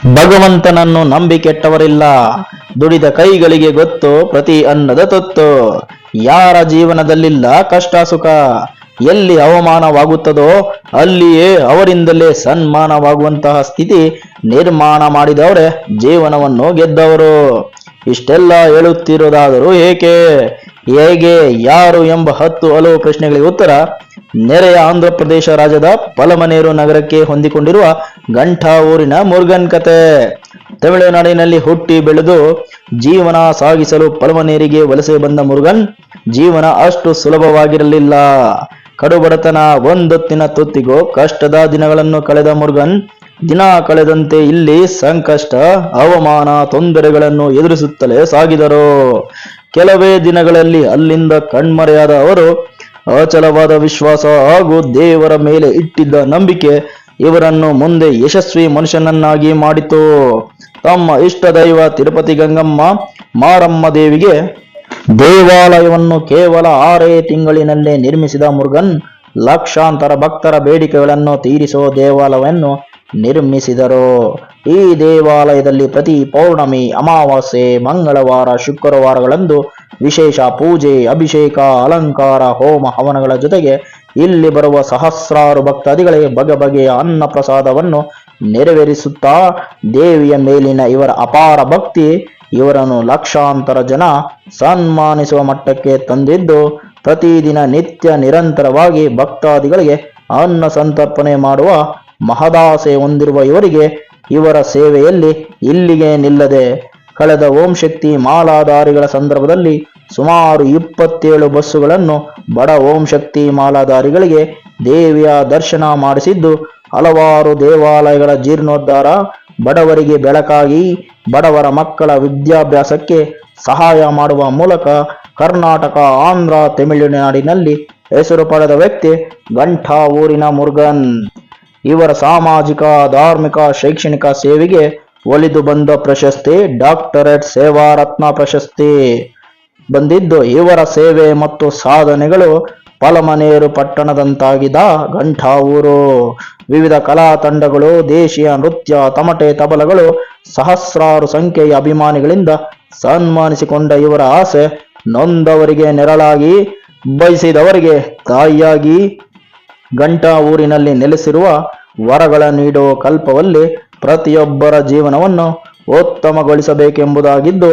ಭಗವಂತನನ್ನು ನಂಬಿ ಕೆಟ್ಟವರಿಲ್ಲ. ದುಡಿದ ಕೈಗಳಿಗೆ ಗೊತ್ತು ಪ್ರತಿ ಅನ್ನದ ತೊತ್ತು. ಯಾರ ಜೀವನದಲ್ಲಿಲ್ಲ ಕಷ್ಟ ಸುಖ. ಎಲ್ಲಿ ಅವಮಾನವಾಗುತ್ತದೋ ಅಲ್ಲಿಯೇ ಅವರಿಂದಲೇ ಸನ್ಮಾನವಾಗುವಂತಹ ಸ್ಥಿತಿ ನಿರ್ಮಾಣ ಮಾಡಿದವರೇ ಜೀವನವನ್ನು ಗೆದ್ದವರು. ಇಷ್ಟೆಲ್ಲ ಹೇಳುತ್ತಿರುವುದಾದರೂ ಏಕೆ, ಹೇಗೆ, ಯಾರು ಎಂಬ 10 ಹಲವು ಪ್ರಶ್ನೆಗಳಿಗೆ ಉತ್ತರ ನೆರೆಯ ಆಂಧ್ರ ಪ್ರದೇಶ ರಾಜ್ಯದ ಪಲಮನೇರು ನಗರಕ್ಕೆ ಹೊಂದಿಕೊಂಡಿರುವ ಗಂಠಾ ಊರಿನ ಮುರುಗನ್ ಕತೆ. ತಮಿಳುನಾಡಿನಲ್ಲಿ ಹುಟ್ಟಿ ಬೆಳೆದು ಜೀವನ ಸಾಗಿಸಲು ಪಲಮನೇರಿಗೆ ವಲಸೆ ಬಂದ ಮುರುಗನ್ ಜೀವನ ಅಷ್ಟು ಸುಲಭವಾಗಿರಲಿಲ್ಲ. ಕಡುಬಡತನ, ಒಂದೊತ್ತಿನ ತುತ್ತಿಗೂ ಕಷ್ಟದ ದಿನಗಳನ್ನು ಕಳೆದ ಮುರುಗನ್ ದಿನ ಕಳೆದಂತೆ ಇಲ್ಲಿ ಸಂಕಷ್ಟ, ಅವಮಾನ, ತೊಂದರೆಗಳನ್ನು ಎದುರಿಸುತ್ತಲೇ ಸಾಗಿದರು. ಕೆಲವೇ ದಿನಗಳಲ್ಲಿ ಅಲ್ಲಿಂದ ಕಣ್ಮರೆಯಾದ ಅವರು ಅಚಲವಾದ ವಿಶ್ವಾಸ ಹಾಗೂ ದೇವರ ಮೇಲೆ ಇಟ್ಟಿದ್ದ ನಂಬಿಕೆ ಇವರನ್ನು ಮುಂದೆ ಯಶಸ್ವಿ ಮನುಷ್ಯನನ್ನಾಗಿ ಮಾಡಿತು. ತಮ್ಮ ಇಷ್ಟ ದೈವ ತಿರುಪತಿ ಗಂಗಮ್ಮ ಮಾರಮ್ಮ ದೇವಿಗೆ ದೇವಾಲಯವನ್ನು ಕೇವಲ 6 ತಿಂಗಳಿನಲ್ಲೇ ನಿರ್ಮಿಸಿದ ಮುರುಗನ್ ಲಕ್ಷಾಂತರ ಭಕ್ತರ ಬೇಡಿಕೆಗಳನ್ನು ತೀರಿಸುವ ದೇವಾಲಯವನ್ನು ನಿರ್ಮಿಸಿದರು. ಈ ದೇವಾಲಯದಲ್ಲಿ ಪ್ರತಿ ಪೌರ್ಣಮಿ, ಅಮಾವಾಸ್ಯೆ, ಮಂಗಳವಾರ, ಶುಕ್ರವಾರಗಳಂದು ವಿಶೇಷ ಪೂಜೆ, ಅಭಿಷೇಕ, ಅಲಂಕಾರ, ಹೋಮ ಹವನಗಳ ಜೊತೆಗೆ ಇಲ್ಲಿ ಬರುವ ಸಹಸ್ರಾರು ಭಕ್ತಾದಿಗಳಿಗೆ ಬಗೆಬಗೆಯ ಅನ್ನ ಪ್ರಸಾದವನ್ನು ನೆರವೇರಿಸುತ್ತಾ ದೇವಿಯ ಮೇಲಿನ ಇವರ ಅಪಾರ ಭಕ್ತಿ ಇವರನ್ನು ಲಕ್ಷಾಂತರ ಜನ ಸನ್ಮಾನಿಸುವ ಮಟ್ಟಕ್ಕೆ ತಂದಿದ್ದು, ಪ್ರತಿದಿನ ನಿತ್ಯ ನಿರಂತರವಾಗಿ ಭಕ್ತಾದಿಗಳಿಗೆ ಅನ್ನ ಸಂತರ್ಪಣೆ ಮಾಡುವ ಮಹದಾಸೆ ಹೊಂದಿರುವ ಇವರಿಗೆ ಇವರ ಸೇವೆಯಲ್ಲಿ ಇಲ್ಲಿಗೆ ನಿಲ್ಲದೆ ಕಳೆದ ಓಂ ಶಕ್ತಿ ಮಾಲಾಧಾರಿಗಳ ಸಂದರ್ಭದಲ್ಲಿ ಸುಮಾರು 27 ಬಸ್ಸುಗಳನ್ನು ಬಡ ಓಂ ಶಕ್ತಿ ಮಾಲಾಧಾರಿಗಳಿಗೆ ದೇವಿಯ ದರ್ಶನ ಮಾಡಿಸಿದ್ದು, ಹಲವಾರು ದೇವಾಲಯಗಳ ಜೀರ್ಣೋದ್ಧಾರ, ಬಡವರಿಗೆ ಬೆಳಕಾಗಿ ಬಡವರ ಮಕ್ಕಳ ವಿದ್ಯಾಭ್ಯಾಸಕ್ಕೆ ಸಹಾಯ ಮಾಡುವ ಮೂಲಕ ಕರ್ನಾಟಕ, ಆಂಧ್ರ, ತಮಿಳುನಾಡಿನಲ್ಲಿ ಹೆಸರು ಪಡೆದ ವ್ಯಕ್ತಿ ಗಂಠಾ ಊರಿನ ಮುರುಗನ್. ಇವರ ಸಾಮಾಜಿಕ, ಧಾರ್ಮಿಕ, ಶೈಕ್ಷಣಿಕ ಸೇವೆಗೆ ಒಲಿದು ಬಂದ ಪ್ರಶಸ್ತಿ ಡಾಕ್ಟರೇಟ್ ಸೇವಾ ರತ್ನ ಪ್ರಶಸ್ತಿ ಬಂದಿದ್ದು, ಇವರ ಸೇವೆ ಮತ್ತು ಸಾಧನೆಗಳು ಪಲಮನೇರು ಪಟ್ಟಣದಂತಾಗಿದ್ದ ಗಂಠಾ ಊರು ವಿವಿಧ ಕಲಾ ತಂಡಗಳು, ದೇಶೀಯ ನೃತ್ಯ, ತಮಟೆ, ತಬಲಗಳು, ಸಹಸ್ರಾರು ಸಂಖ್ಯೆಯ ಅಭಿಮಾನಿಗಳಿಂದ ಸನ್ಮಾನಿಸಿಕೊಂಡ ಇವರ ಆಸೆ ನೊಂದವರಿಗೆ ನೆರಳಾಗಿ, ಬಯಸಿದವರಿಗೆ ತಾಯಿಯಾಗಿ ಗಂಠಾ ಊರಿನಲ್ಲಿ ನೆಲೆಸಿರುವ ವರಗಳ ನೀಡೋ ಕಲ್ಪವಲ್ಲಿ ಪ್ರತಿಯೊಬ್ಬರ ಜೀವನವನ್ನು ಉತ್ತಮಗೊಳಿಸಬೇಕೆಂಬುದಾಗಿದ್ದು,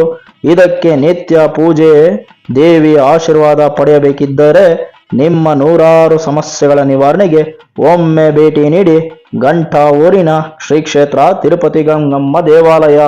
ಇದಕ್ಕೆ ನಿತ್ಯ ಪೂಜೆ, ದೇವಿಯ ಆಶೀರ್ವಾದ ಪಡೆಯಬೇಕಿದ್ದರೆ ನಿಮ್ಮ 100 ಸಮಸ್ಯೆಗಳ ನಿವಾರಣೆಗೆ ಒಮ್ಮೆ ಭೇಟಿ ನೀಡಿ ಗಂಠಾ ಊರಿನ ಶ್ರೀ ಕ್ಷೇತ್ರ ತಿರುಪತಿ ಗಂಗಮ್ಮ ದೇವಾಲಯ.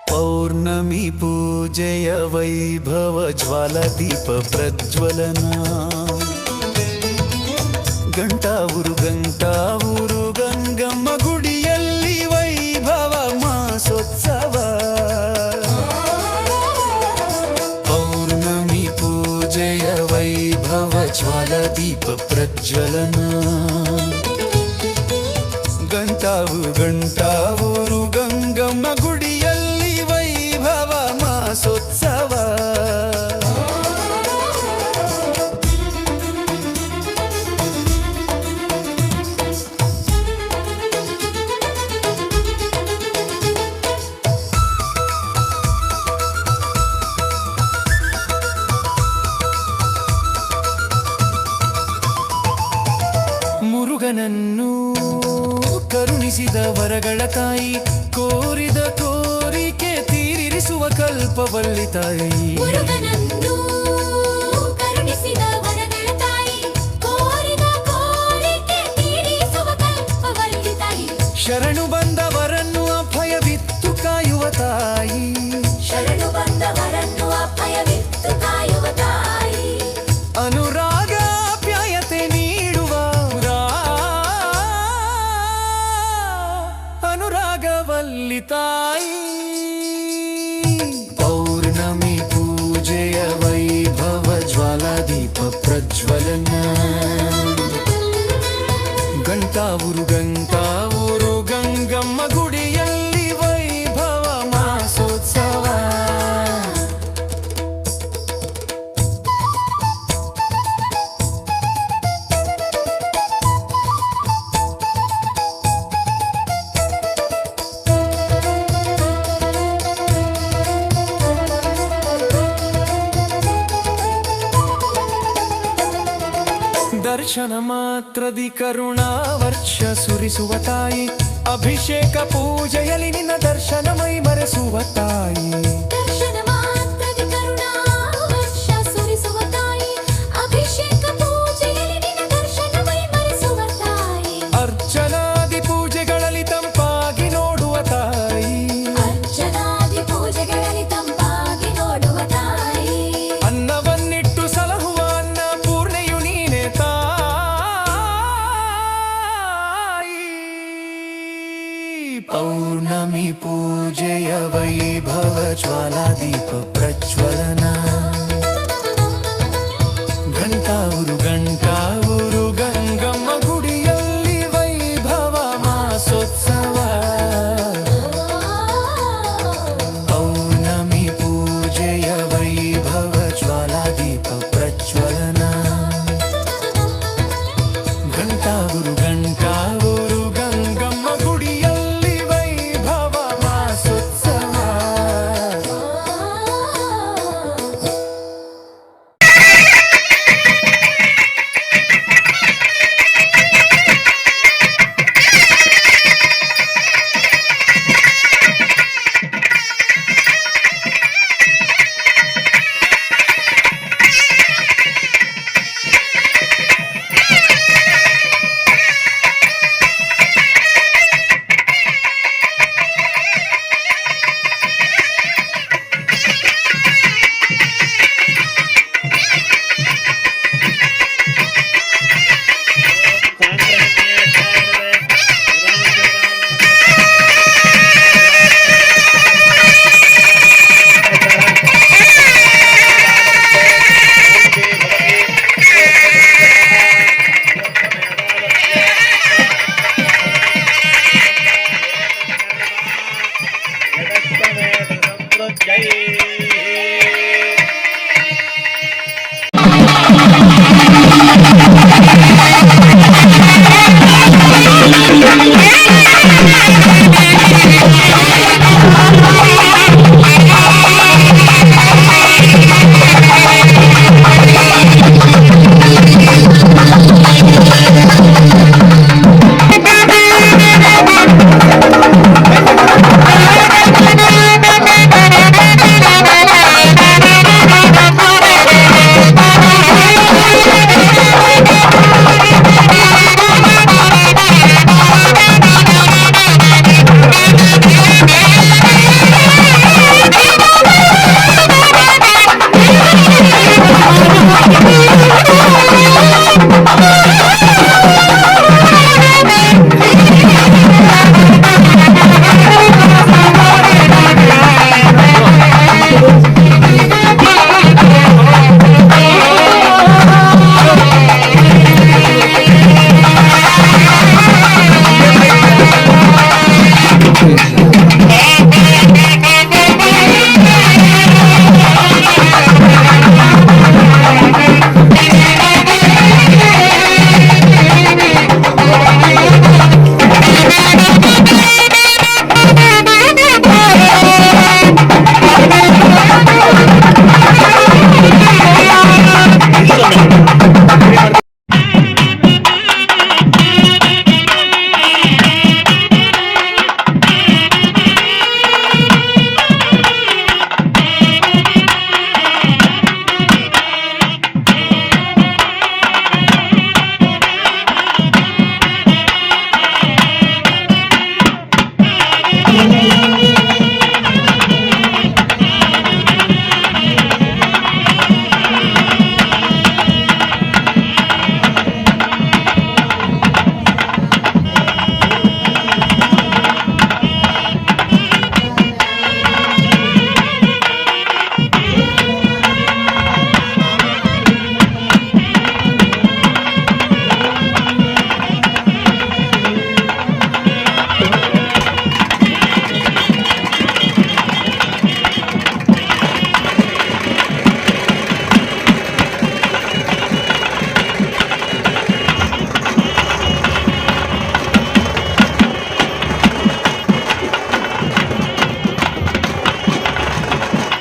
ಪೌರ್ಣಮಿ ಪೂಜೆಯ ವೈಭವ ಜ್ವಾಲ ದೀಪ ಪ್ರಜ್ವಲನ. ಗಂಟಾವೂರು ಗಂಗಮ್ಮ ಗುಡಿಯಲ್ಲಿ ವೈಭವ ಮಾಸೋತ್ಸವ. ಪೌರ್ಣಮಿ ಪೂಜೆಯ ವೈಭವ ಜ್ವಾಲ ದೀಪ ಪ್ರಜ್ವಲನ. ಗಂಟಾವೂರು ಗಂಗಮ್ಮ ಗುಡಿಯಲ್ಲಿ ವೈಭವ ಮಾಸೋತ್ಸವ. ಮುರುಗನನ್ನು ಕರುಣಿಸಿದ ವರಗಳ ತಾಯಿ, ಕೋರಿದ ಕೋರಿಕೆ ತೀರಿಸುವ ಕಲ್ಪವಲ್ಲಿ ತಾಯಿ. ಮುರುಗನನ್ನು ಕರುಣಿಸಿದ ವರಗಳ ತಾಯಿ, ಕೋರಿದ ಕೋರಿಕೆ ತೀರಿಸುವ ಕಲ್ಪವಲ್ಲಿ ಶರಣು ಬಂದವರನ್ನು ಅಭಯವಿತ್ತು ಕಾಯುವ ತಾಯಿ. ಶರಣು ಬಂದವರನ್ನು ಅಭಯವಿತ್ತು ಕಾಯುವ ತಾಯಿ. ಅನುರಾಗ ಆಪ್ಯಾಯತೆ ನೀಡುವ ಅನುರಾಗವಲ್ಲಿ ತಾಯಿ. ಪೌರ್ಣಮಿ ಪೂಜೆಯ ವೈಭವ ಜ್ವಾಲಾದೀಪ ಪ್ರಜ್ವಲನ. ಗಂಟಾವೂರು ಗಂಗಮ್ಮ ಗುಡಿಯಲ್ಲಿ ವೈಭವ ಮಾಸೋತ್ಸವ. ದರ್ಶನ ಮಾತ್ರದಿ ಕರುಣಾ ವರ್ಷ ಸುರಿಸುವ ತಾಯಿ. ಅಭಿಷೇಕ ಪೂಜೆಯಲ್ಲಿ ನಿನ್ನ ದರ್ಶನ ಮೈ ಮರೆಸುವ ತಾಯಿ. ದರ್ಶನ ಮಾತ್ರದಿ ಕರುಣಾ ವರ್ಷ ಸುರಿಸುವ ತಾಯಿ. ಅಭಿಷೇಕ ಪೂಜೆಯಲ್ಲಿ ನಿನ್ನ ದರ್ಶನ ಮೈ ಮರೆಸುವ ತಾಯಿ. ಅರ್ಚನಾದಿ ಪೂಜೆಗಳಲ್ಲಿ ತಂಪಾಗಿ ನೋಡುವ ತಾಯಿ. ಅರ್ಚನಾದಿ ಪೂಜೆಗಳಲ್ಲಿ ತಂಪಾಗಿ ನೋಡುವ ತಾಯಿ. ಅನ್ನವನ್ನಿಟ್ಟು ಸಲಹುವ ಅನ್ನಪೂರ್ಣೆಯು ನೀನೆ ತಾಯಿ. ಪೌರ್ಣಮಿ ಪೂಜೆಯ ವೈಭವ ಜ್ವಾಲಾದೀಪ ಪ್ರಜ್ವಲನ.